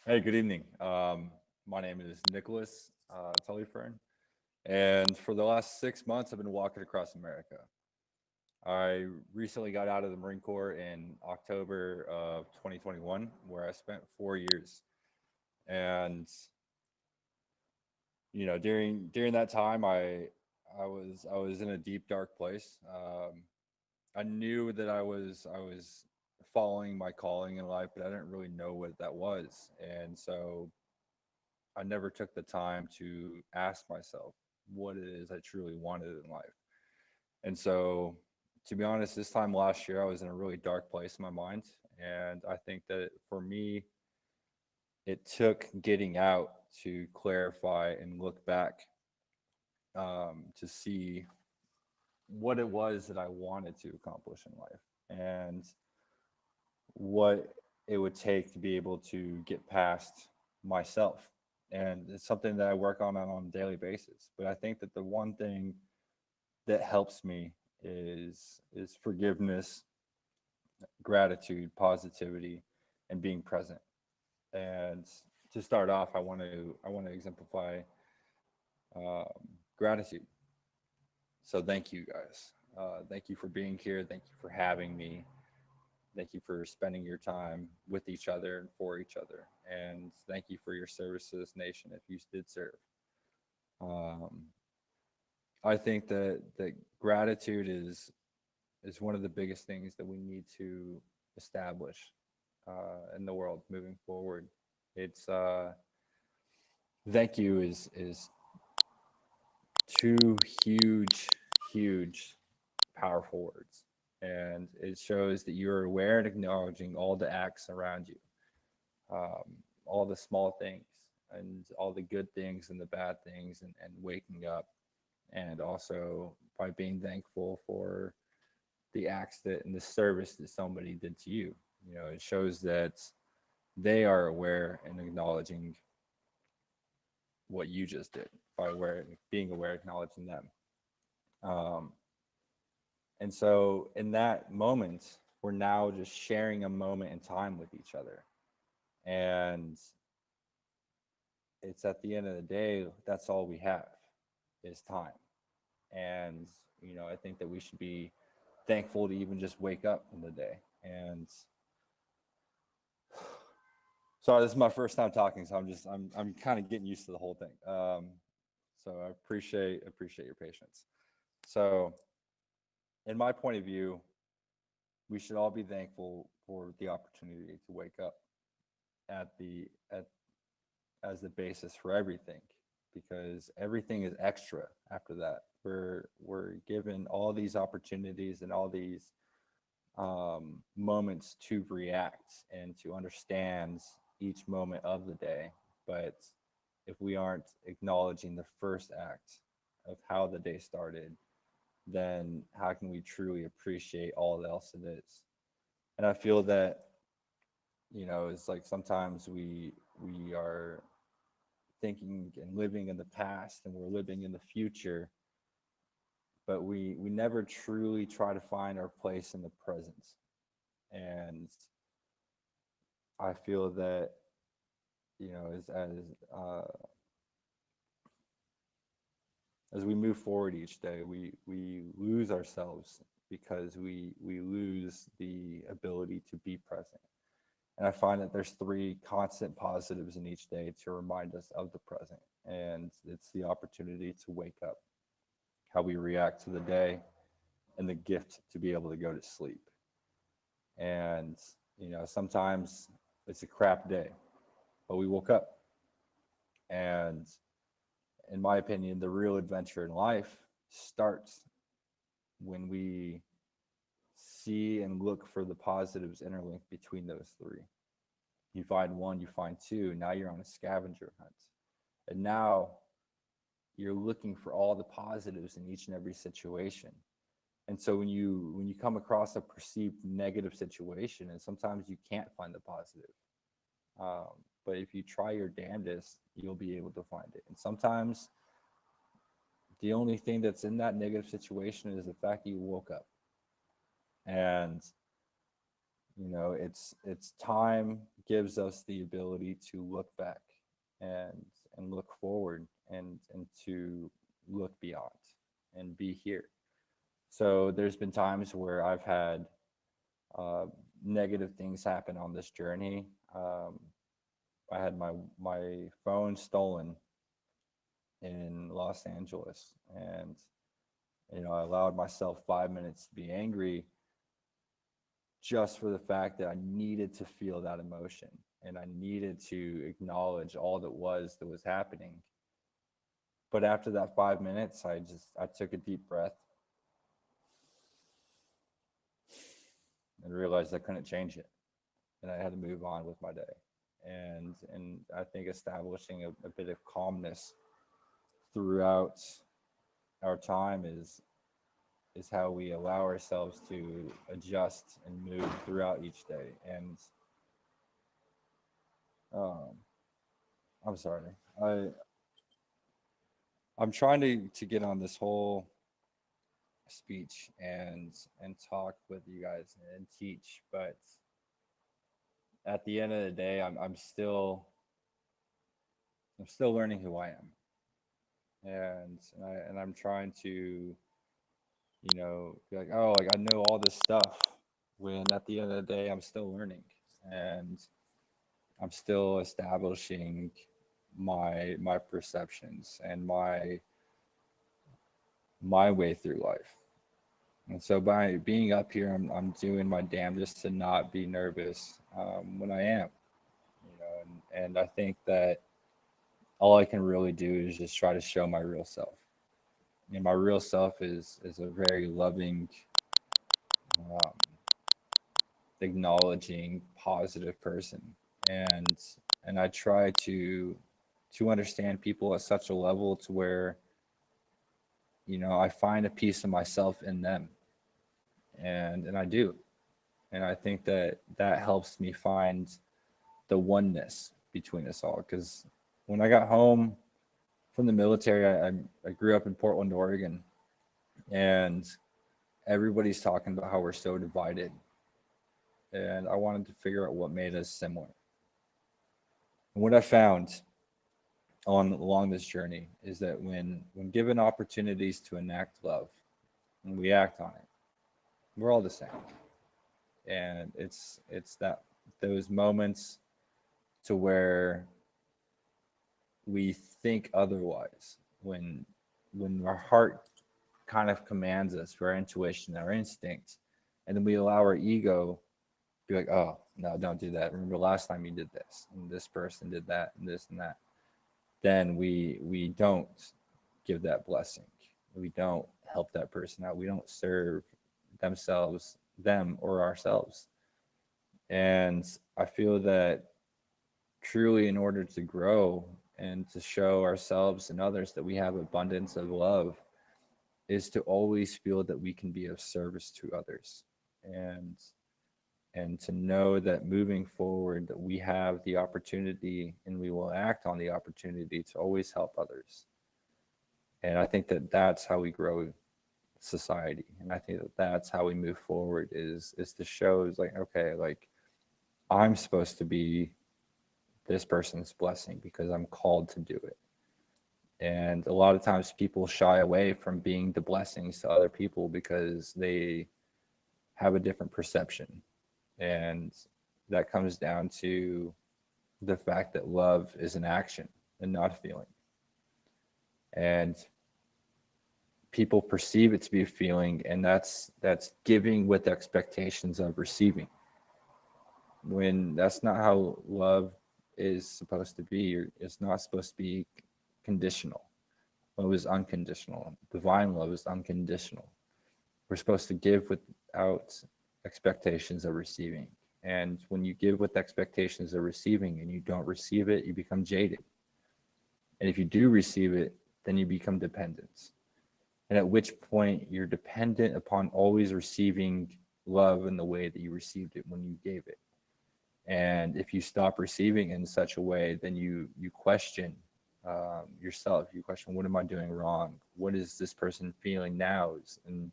Hey, good evening. My name is Nicholas Tully-Fern, and for the last 6 months, I've been walking across America. I recently got out of the Marine Corps in October of 2021, where I spent 4 years. And during that time, I was in a deep, dark place. I knew that I was following my calling in life, but I didn't really know what that was, and so I never took the time to ask myself what it is I truly wanted in life. And so, to be honest, this time last year, I was in a really dark place in my mind. And I think that for me, it took getting out to clarify and look back to see what it was that I wanted to accomplish in life and what it would take to be able to get past myself. And it's something that I work on a daily basis. But I think that the one thing that helps me is forgiveness, gratitude, positivity, and being present. And to start off, I want to exemplify um, gratitude. So thank you guys. Thank you for being here. Thank you for having me. Thank you for spending your time with each other and for each other. And thank you for your service to this nation if you did serve. Um, I think that gratitude is one of the biggest things that we need to establish in the world moving forward. It's thank you is two huge, powerful words, and it shows that you're aware and acknowledging all the acts around you, all the small things and all the good things and the bad things, and waking up, and also by being thankful for the acts that and the service that somebody did to you. It shows that they are aware and acknowledging what you just did by being aware, acknowledging them. Um, and so in that moment, we're now just sharing a moment in time with each other. And it's at the end of the day, that's all we have is time. And, I think that we should be thankful to even just wake up in the day. And sorry, this is my first time talking, so I'm kind of getting used to the whole thing. So I appreciate your patience. So, in my point of view, we should all be thankful for the opportunity to wake up at the at as the basis for everything, because everything is extra after that. We're given all these opportunities and all these moments to react and to understand each moment of the day. But if we aren't acknowledging the first act of how the day started, then how can we truly appreciate all else it is? And I feel that, it's like sometimes we are thinking and living in the past and we're living in the future, but we never truly try to find our place in the present. And I feel that, uh, as we move forward each day, we lose ourselves because we lose the ability to be present. And I find that there's three constant positives in each day to remind us of the present. And it's the opportunity to wake up, how we react to the day, and the gift to be able to go to sleep. And, sometimes it's a crap day, but we woke up. And in my opinion, the real adventure in life starts when we see and look for the positives interlinked between those three. You find one, you find two, now you're on a scavenger hunt. And now you're looking for all the positives in each and every situation. And so when you come across a perceived negative situation, and sometimes you can't find the positive, um, but if you try your damnedest, you'll be able to find it. And sometimes the only thing that's in that negative situation is the fact that you woke up. And It's time gives us the ability to look back and look forward and to look beyond and be here. So there's been times where I've had uh, negative things happen on this journey. I had my phone stolen in Los Angeles, and I allowed myself 5 minutes to be angry just for the fact that I needed to feel that emotion and I needed to acknowledge all that was happening. But after that 5 minutes, I took a deep breath and realized I couldn't change it, and I had to move on with my day. And I think establishing a bit of calmness throughout our time is how we allow ourselves to adjust and move throughout each day. And um, I'm sorry, I'm trying to get on this whole speech and talk with you guys and teach, but at the end of the day, I'm still learning who I am, and I'm trying to be like, oh, like I know all this stuff, when at the end of the day I'm still learning, and I'm still establishing my perceptions and my way through life. And so by being up here, I'm doing my damnedest to not be nervous when I am, and I think that all I can really do is just try to show my real self. And my real self is a very loving, um, acknowledging, positive person, and I try to understand people at such a level to where I find a piece of myself in them, and I do, and I think that that helps me find the oneness between us all. Because when I got home from the military, I grew up in Portland, Oregon, and everybody's talking about how we're so divided, and I wanted to figure out what made us similar. And what I found on along this journey is that when given opportunities to enact love, and we act on it, we're all the same. And it's that those moments to where we think otherwise, when our heart kind of commands us, our intuition, our instincts, and then we allow our ego be like, oh no, don't do that. Remember last time you did this, and this person did that, and this and that. Then we don't give that blessing. We don't help that person out. We don't serve them or ourselves. And I feel that truly, in order to grow and to show ourselves and others that we have abundance of love, is to always feel that we can be of service to others, and to know that moving forward that we have the opportunity and we will act on the opportunity to always help others. And I think that that's how we grow society, and I think that that's how we move forward, is to show is like, okay, like I'm supposed to be this person's blessing because I'm called to do it. And a lot of times people shy away from being the blessings to other people because they have a different perception. And that comes down to the fact that love is an action and not a feeling. And people perceive it to be a feeling, and that's giving with expectations of receiving. When that's not how love is supposed to be. It's not supposed to be conditional. Love is unconditional. Divine love is unconditional. We're supposed to give without expectations of receiving. And when you give with expectations of receiving and you don't receive it, you become jaded. And if you do receive it, then you become dependent. And at which point you're dependent upon always receiving love in the way that you received it when you gave it. And if you stop receiving in such a way, then you question yourself. You question, what am I doing wrong? What is this person feeling now? And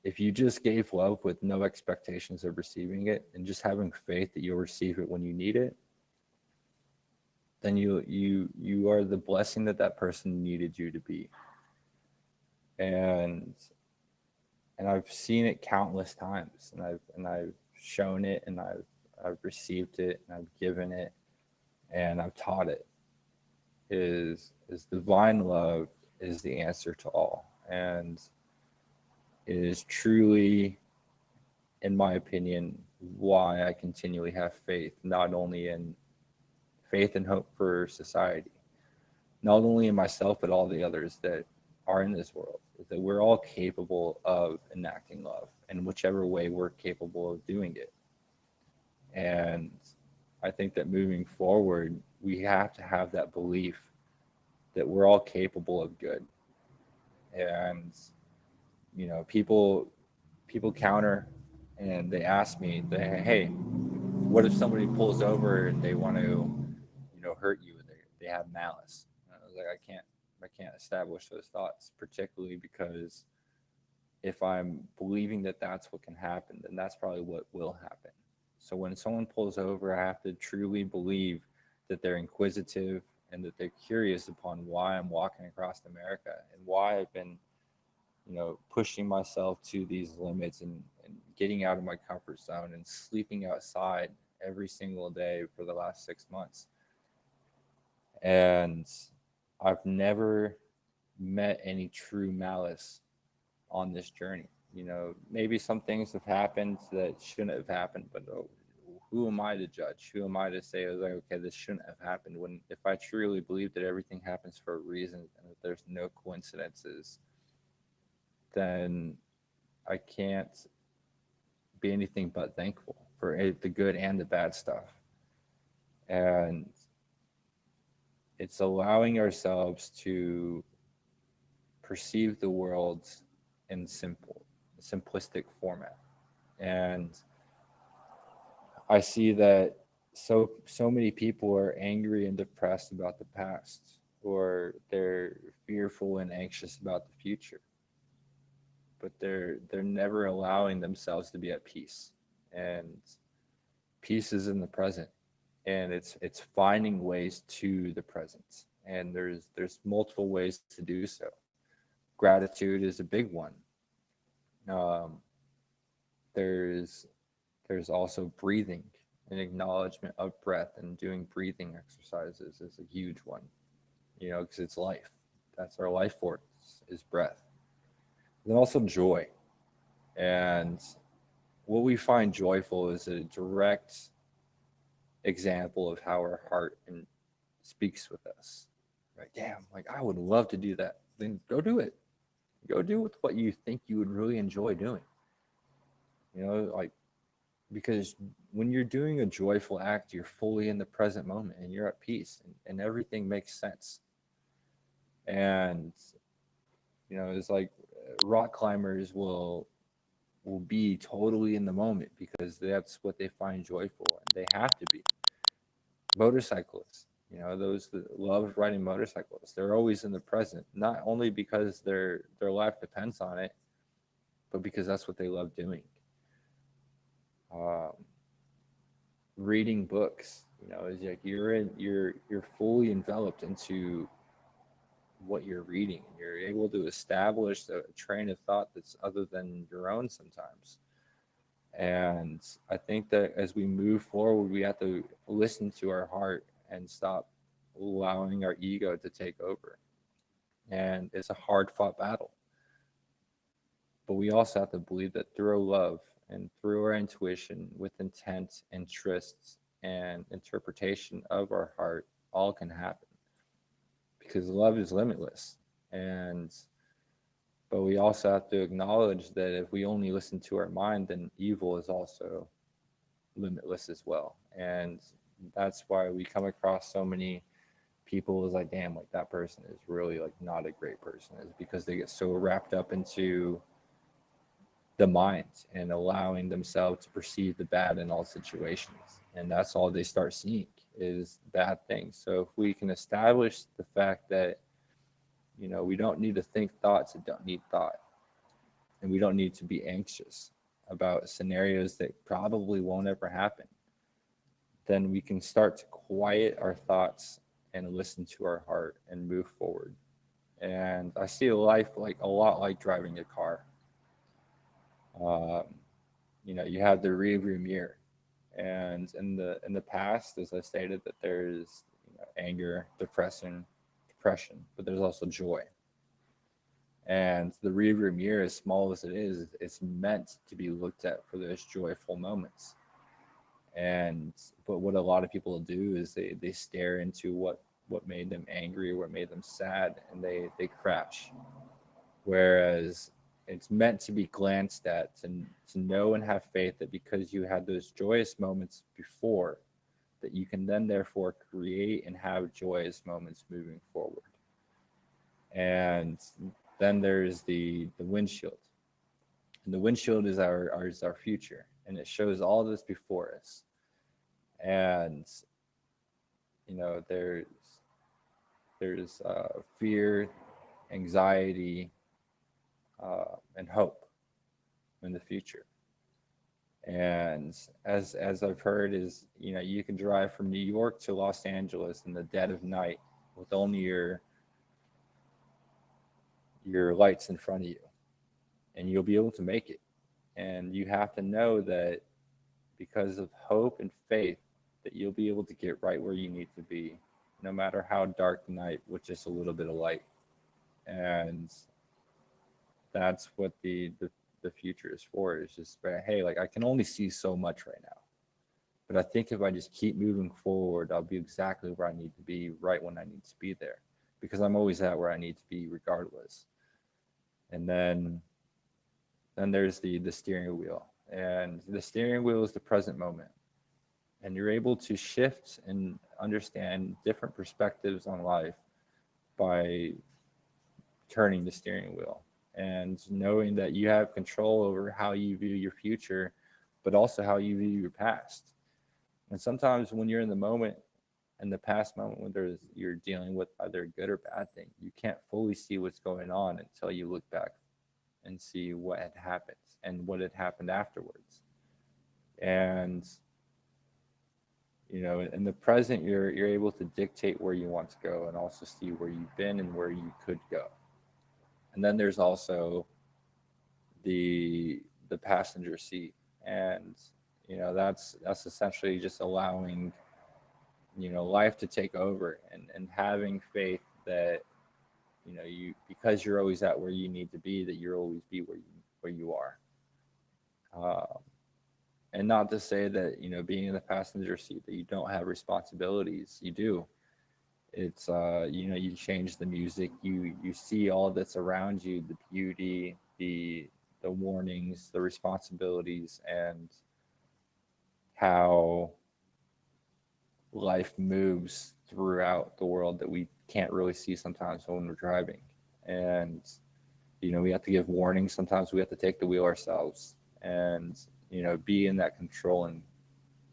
if you just gave love with no expectations of receiving it and just having faith that you'll receive it when you need it, then you are the blessing that that person needed you to be. And I've seen it countless times, and I've shown it, and I've received it, and I've given it, and I've taught it. Is divine love is the answer to all, and it is truly, in my opinion, why I continually have faith, not only in faith and hope for society, not only in myself, but all the others that are in this world, is that we're all capable of enacting love in whichever way we're capable of doing it. And I think that moving forward, we have to have that belief that we're all capable of good. And, people counter, and they ask me, hey, what if somebody pulls over and they want to, hurt you, and they have malice? And I was like, I can't establish those thoughts, particularly because if I'm believing that that's what can happen, then that's probably what will happen. So when someone pulls over, I have to truly believe that they're inquisitive and that they're curious upon why I'm walking across America and why I've been, pushing myself to these limits, and getting out of my comfort zone and sleeping outside every single day for the last 6 months. And I've never met any true malice on this journey. Maybe some things have happened that shouldn't have happened, but who am I to judge? Who am I to say, like, okay, this shouldn't have happened? When, if I truly believe that everything happens for a reason and that there's no coincidences, then I can't be anything but thankful for the good and the bad stuff. And it's allowing ourselves to perceive the world in simplistic format. And I see that so many people are angry and depressed about the past, or they're fearful and anxious about the future, but they're never allowing themselves to be at peace. And peace is in the present, and it's finding ways to the present. And there's multiple ways to do so. Gratitude is a big one. um, there's also breathing, and acknowledgement of breath, and doing breathing exercises is a huge one, because it's life. That's our life force, is breath. And then also joy. And what we find joyful is a direct example of how our heart speaks with us. Right? Damn, like, I would love to do that. Then go do it. Go do with what you think you would really enjoy doing. Like, because when you're doing a joyful act, you're fully in the present moment, and you're at peace, and everything makes sense. And it's like rock climbers will be totally in the moment because that's what they find joyful, and they have to be. Motorcyclists, those that love riding motorcycles, they're always in the present, not only because their life depends on it, but because that's what they love doing. Reading books, is like you're fully enveloped into what you're reading. You're able to establish a train of thought that's other than your own sometimes. And I think that as we move forward, we have to listen to our heart and stop allowing our ego to take over. And it's a hard fought battle. But we also have to believe that through our love and through our intuition, with intent, interests, and interpretation of our heart, all can happen. Because love is limitless. But we also have to acknowledge that if we only listen to our mind, then evil is also limitless as well. And that's why we come across so many people as like, damn, like, that person is really, like, not a great person, is because they get so wrapped up into the mind and allowing themselves to perceive the bad in all situations. And that's all they start seeing is bad things. So if we can establish the fact that, we don't need to think thoughts that don't need thought, and we don't need to be anxious about scenarios that probably won't ever happen, then we can start to quiet our thoughts and listen to our heart and move forward. And I see life like a lot like driving a car. Um, you have the rear view mirror, and in the past, as I stated, that there's anger, depression, but there's also joy. And the rear view mirror, as small as it is, it's meant to be looked at for those joyful moments. And but what a lot of people do is they stare into what made them angry, what made them sad, and they crash. Whereas it's meant to be glanced at, to know and have faith that because you had those joyous moments before, that you can then therefore create and have joyous moments moving forward. And then there's the windshield. And the windshield is our future, and it shows all this before us. And there's fear, anxiety, and hope in the future. And as I've heard, is you can drive from New York to Los Angeles in the dead of night with only your lights in front of you, and you'll be able to make it. And you have to know that because of hope and faith, that you'll be able to get right where you need to be, no matter how dark the night, with just a little bit of light. And that's what the future is for. Is just, hey, like I can only see so much right now, but I think if I just keep moving forward, I'll be exactly where I need to be right when I need to be there, because I'm always at where I need to be regardless. And then there's the steering wheel, and the steering wheel is the present moment, and you're able to shift and understand different perspectives on life by turning the steering wheel and knowing that you have control over how you view your future, but also how you view your past. And sometimes when you're in the moment, in the past moment, when you're dealing with either a good or bad thing, you can't fully see what's going on until you look back and see what had happened and what had happened afterwards. And in the present, you're able to dictate where you want to go and also see where you've been and where you could go. And then there's also the passenger seat, and that's essentially just allowing life to take over, and having faith that because you're always at where you need to be, that you'll always be where you are. And not to say that being in the passenger seat that you don't have responsibilities. You do. It's you change the music, you see all that's around you, the beauty, the warnings, the responsibilities, and how life moves throughout the world that we can't really see sometimes when we're driving. And we have to give warnings. Sometimes we have to take the wheel ourselves, and be in that controlling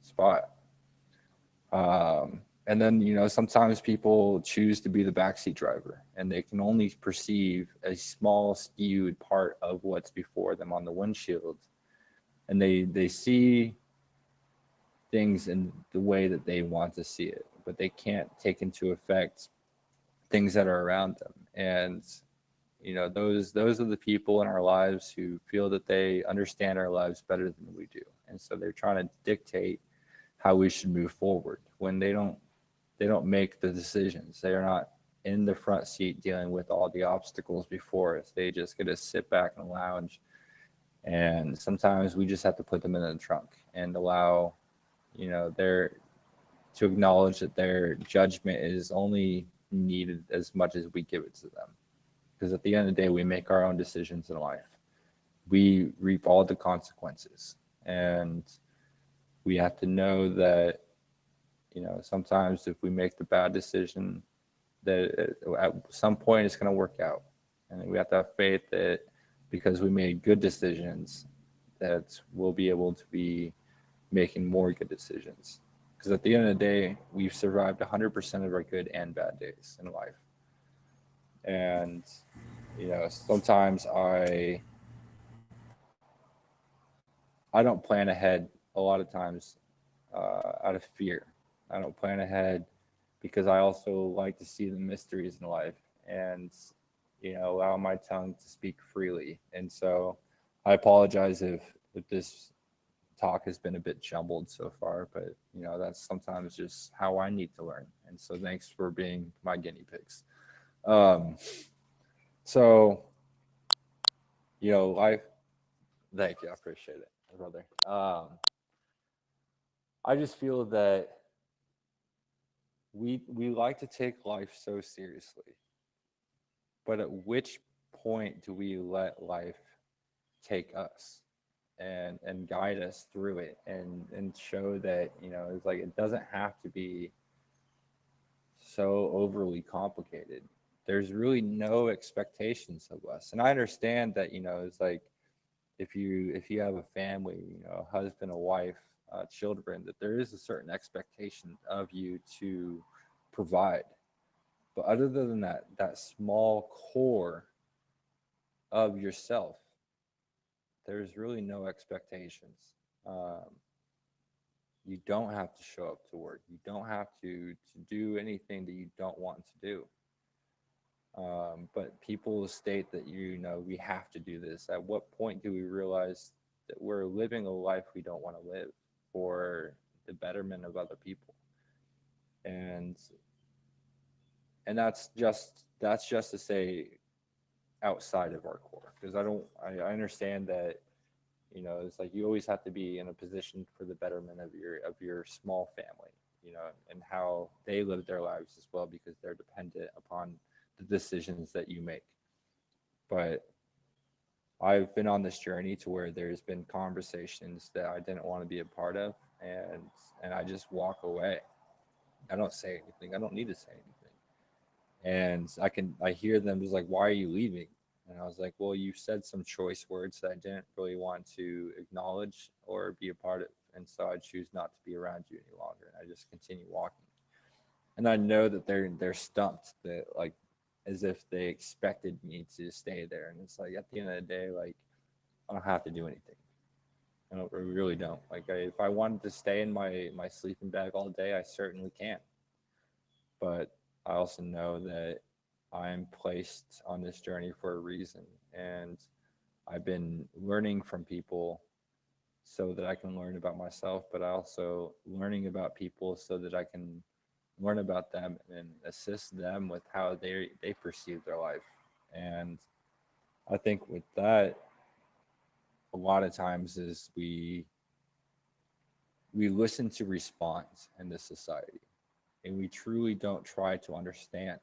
spot. And then sometimes people choose to be the backseat driver, and they can only perceive a small skewed part of what's before them on the windshield, and they see things in the way that they want to see it, but they can't take into effect things that are around them. And those are the people in our lives who feel that they understand our lives better than we do, and so they're trying to dictate how we should move forward when they don't make the decisions. They are not in the front seat dealing with all the obstacles before us. They just get to sit back and lounge, and sometimes we just have to put them in the trunk and allow their to acknowledge that their judgment is only needed as much as we give it to them. Because at the end of the day, we make our own decisions in life. We reap all the consequences. And we have to know that, sometimes if we make the bad decision, that at some point it's going to work out. And we have to have faith that because we made good decisions, that we'll be able to be making more good decisions. Because at the end of the day, we've survived 100% of our good and bad days in life. And sometimes I I don't plan ahead a lot of times out of fear. I don't plan ahead because I also like to see the mysteries in life and, allow my tongue to speak freely. And so I apologize if this talk has been a bit jumbled so far, but that's sometimes just how I need to learn. And so thanks for being my guinea pigs. Um, so life. Thank you, I appreciate it, brother. I just feel that we like to take life so seriously, but at which point do we let life take us and guide us through it and show that it's like it doesn't have to be so overly complicated. There's really no expectations of us. And I understand that, it's like if you have a family, a husband, a wife, children, that there is a certain expectation of you to provide. But other than that small core of yourself, there's really no expectations. Um, you don't have to show up to work. You don't have to do anything that you don't want to do. But people state that we have to do this. At what point do we realize that we're living a life we don't want to live for the betterment of other people? And that's just to say outside of our core, because I understand that it's like you always have to be in a position for the betterment of your small family, and how they live their lives as well, because they're dependent upon the decisions that you make. But I've been on this journey to where there's been conversations that I didn't want to be a part of, and I just walk away. I don't say anything. I don't need to say anything. And I hear them just like, "Why are you leaving?" And I was like, "Well, you said some choice words that I didn't really want to acknowledge or be a part of, and so I choose not to be around you any longer." And I just continue walking. And I know that they're stumped, that like as if they expected me to stay there. And it's like at the end of the day, like I don't have to do anything. I really don't. Like if I wanted to stay in my sleeping bag all day, I certainly can. But I also know that I'm placed on this journey for a reason, and I've been learning from people so that I can learn about myself, but I also learning about people so that I can learn about them and assist them with how they perceive their life. And I think with that, a lot of times is we listen to response in this society, and we truly don't try to understand.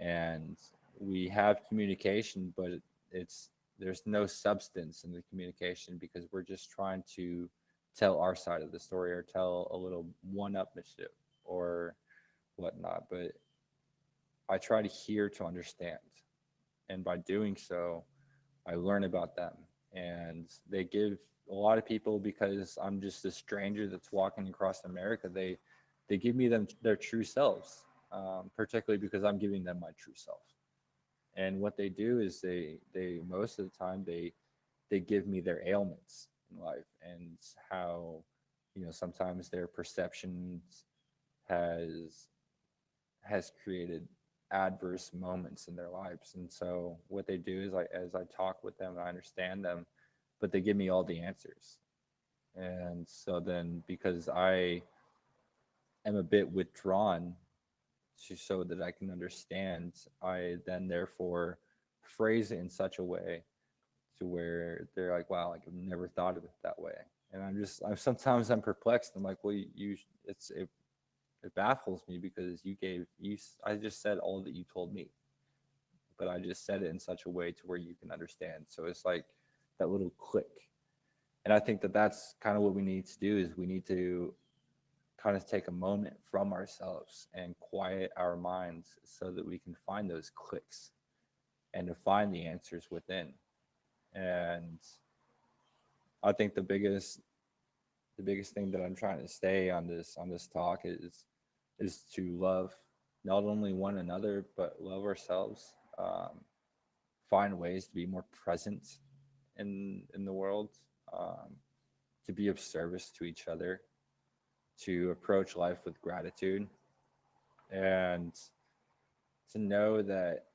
And we have communication, but it's there's no substance in the communication, because we're just trying to tell our side of the story or tell a little one-upmanship or whatnot. But I try to hear to understand, and by doing so, I learn about them. And they give a lot of people, because I'm just a stranger that's walking across America, they give me their true selves, particularly because I'm giving them my true self. And what they do is they most of the time they give me their ailments in life, and how sometimes their perceptions has has created adverse moments in their lives. And so what they do is, as I talk with them, I understand them, but they give me all the answers. And so then, because I am a bit withdrawn so that I can understand, I then therefore phrase it in such a way to where they're like, "Wow, like I've never thought of it that way." And I'm sometimes I'm perplexed. I'm like, "Well, it baffles me, because I just said all that you told me, but I just said it in such a way to where you can understand." So it's like that little click. And I think that that's kind of what we need to do, is we need to kind of take a moment from ourselves and quiet our minds so that we can find those clicks and to find the answers within. And I think the biggest thing that I'm trying to say on this talk is to love not only one another, but love ourselves. Find ways to be more present in the world. to be of service to each other, to approach life with gratitude, and to know that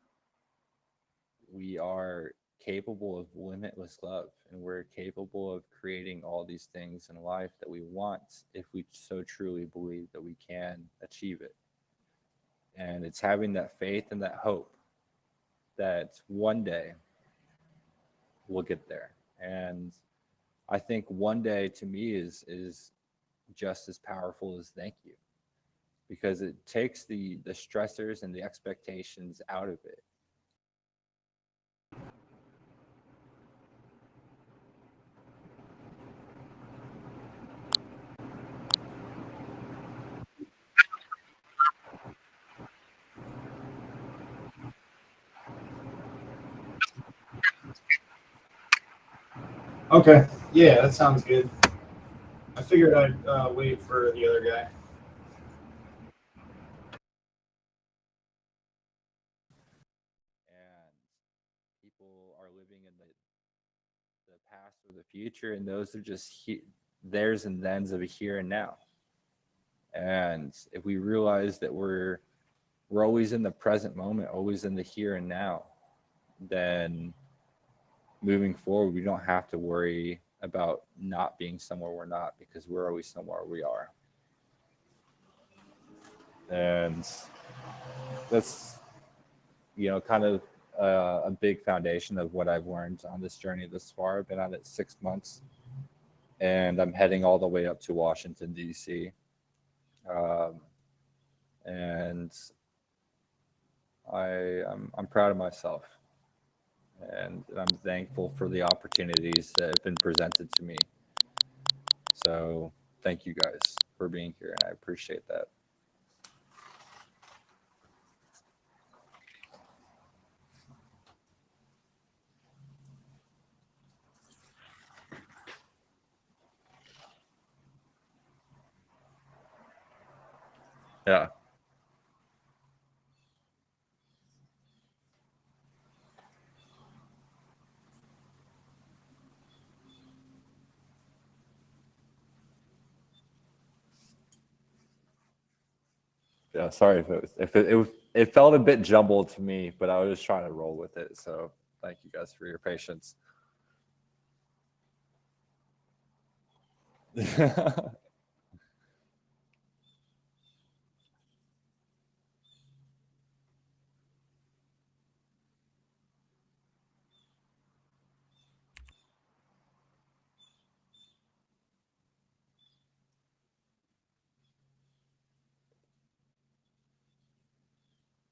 we are capable of limitless love, and we're capable of creating all these things in life that we want if we so truly believe that we can achieve it. And it's having that faith and that hope that one day we'll get there. And I think one day to me is just as powerful as thank you, because it takes the stressors and the expectations out of it. Okay. Yeah, that sounds good. I figured I'd wait for the other guy. And people are living in the past or the future, and those are just theirs and thens of a here and now. And if we realize that we're always in the present moment, always in the here and now, then moving forward, we don't have to worry about not being somewhere we're not, because we're always somewhere we are. And that's, kind of a big foundation of what I've learned on this journey this far. I've been on it 6 months, and I'm heading all the way up to Washington, D.C. Um, and I'm proud of myself, and I'm thankful for the opportunities that have been presented to me. So thank you guys for being here, and I appreciate that. Yeah. Yeah, sorry if it felt a bit jumbled to me, but I was just trying to roll with it. So thank you guys for your patience.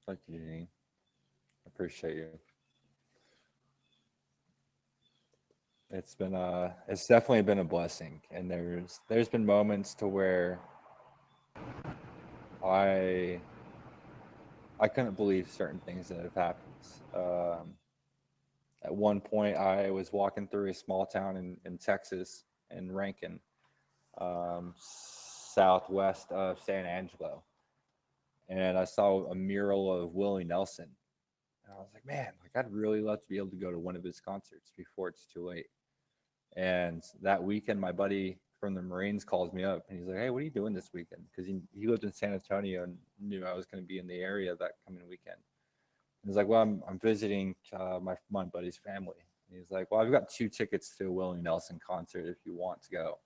Thank you, Jeanine. Appreciate you. It's definitely been a blessing, and there's been moments to where I I couldn't believe certain things that have happened. Um, at one point, I was walking through a small town in Texas, in Rankin, southwest of San Angelo, and I saw a mural of Willie Nelson. And I was like, man, like I'd really love to be able to go to one of his concerts before it's too late. And that weekend, my buddy from the Marines calls me up, and he's like, hey, what are you doing this weekend? Because he lived in San Antonio and knew I was going to be in the area that coming weekend. And he's like, well, I'm visiting my buddy's family. And he's like, well, I've got 2 tickets to a Willie Nelson concert if you want to go.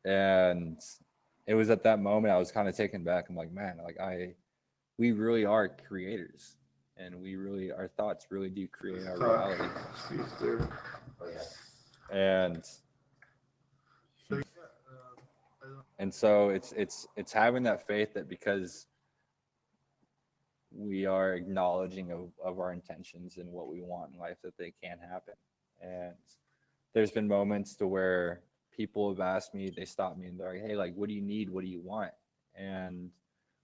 And it was at that moment I was kind of taken back. I'm like, man, like we really are creators, and our thoughts really do create our reality. And so it's having that faith that because we are acknowledging of our intentions and what we want in life, that they can happen. And there's been moments to where people have asked me, they stop me and they're like, hey, like, what do you need? What do you want? And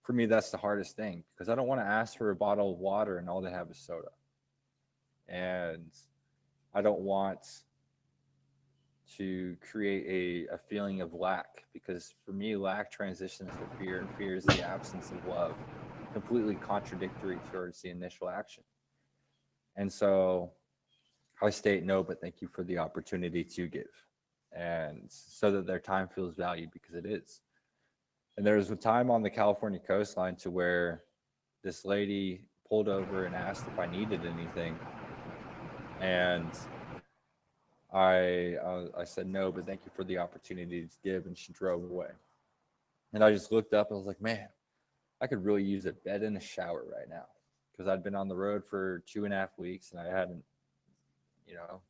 for me, that's the hardest thing, because I don't want to ask for a bottle of water and all they have is soda. And I don't want to create a feeling of lack, because for me, lack transitions to fear, and fear is the absence of love, completely contradictory towards the initial action. And so I state no, but thank you for the opportunity to give. and so that their time feels valued, because it is. And there was a time on the California coastline to where this lady pulled over and asked if I needed anything, and I said no, but thank you for the opportunity to give, and she drove away. And I just looked up and I was like, man, I could really use a bed and a shower right now, because I'd been on the road for 2.5 weeks and I hadn't,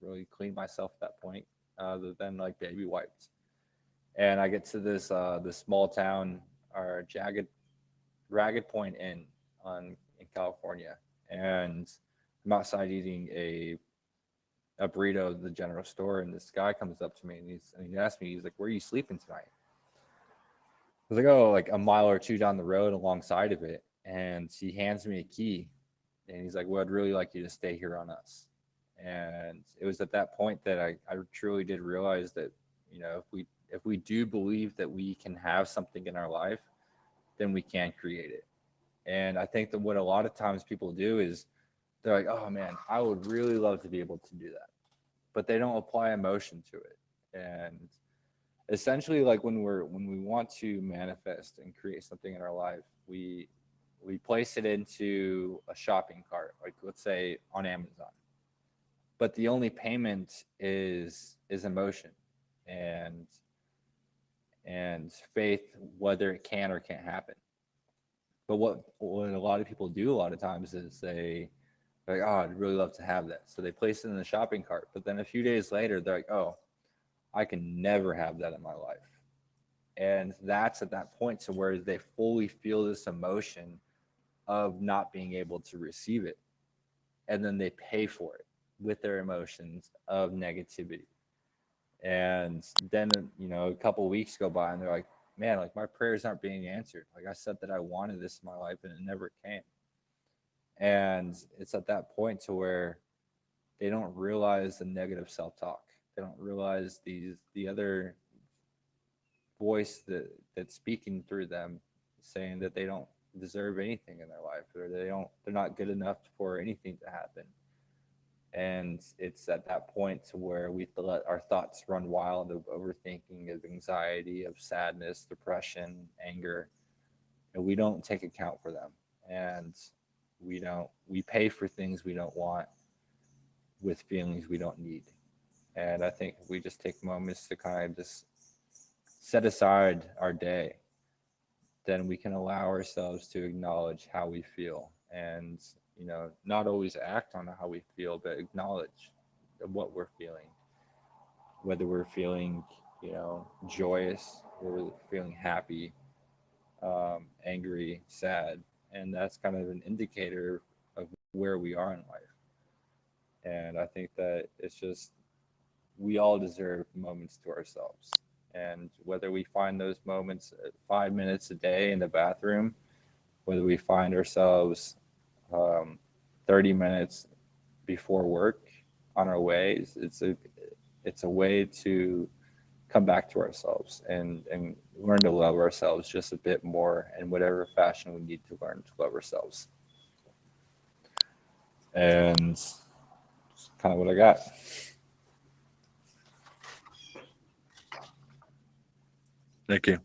really cleaned myself at that point, other than like baby wipes. And I get to this small town, or Ragged Point Inn in California, and I'm outside eating a burrito at the general store, and this guy comes up to me and he asked me, he's like, "Where are you sleeping tonight?" I was like, "Oh, like a mile or two down the road alongside of it." And he hands me a key, and he's like, "Well, I'd really like you to stay here on us." And it was at that point that I truly did realize that, if we do believe that we can have something in our life, then we can create it. And I think that what a lot of times people do is they're like, "Oh man, I would really love to be able to do that," but they don't apply emotion to it. And essentially, like when we want to manifest and create something in our life, we place it into a shopping cart, like let's say on Amazon. But the only payment is emotion and faith, whether it can or can't happen. But what a lot of people do a lot of times is they're like, "Oh, I'd really love to have that." So they place it in the shopping cart, but then a few days later they're like, "Oh, I can never have that in my life." And that's at that point to where they fully feel this emotion of not being able to receive it. And then they pay for it with their emotions of negativity. And then, a couple of weeks go by and they're like, "Man, like my prayers aren't being answered. Like I said that I wanted this in my life and it never came." And it's at that point to where they don't realize the negative self-talk. They don't realize the other voice that's speaking through them, saying that they don't deserve anything in their life, or they're not good enough for anything to happen. And it's at that point to where we let our thoughts run wild of overthinking, of anxiety, of sadness, depression, anger, and we don't take account for them. And we pay for things we don't want with feelings we don't need. And I think if we just take moments to kind of just set aside our day, then we can allow ourselves to acknowledge how we feel, and not always act on how we feel, but acknowledge what we're feeling, whether we're feeling joyous, or we're feeling happy, angry, sad. And that's kind of an indicator of where we are in life. And I think that it's just, we all deserve moments to ourselves. And whether we find those moments 5 minutes a day in the bathroom, whether we find ourselves um, 30 minutes before work on our way, it's a way to come back to ourselves and learn to love ourselves just a bit more in whatever fashion we need to learn to love ourselves. And it's kind of what I got. Thank you.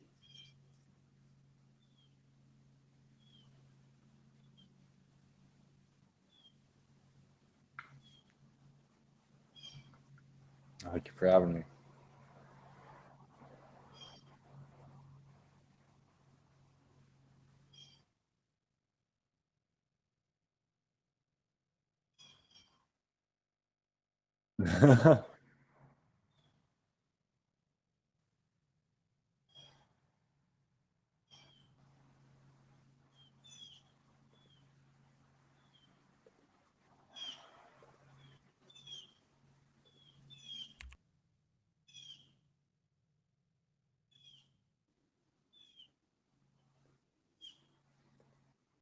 Thank you for having me.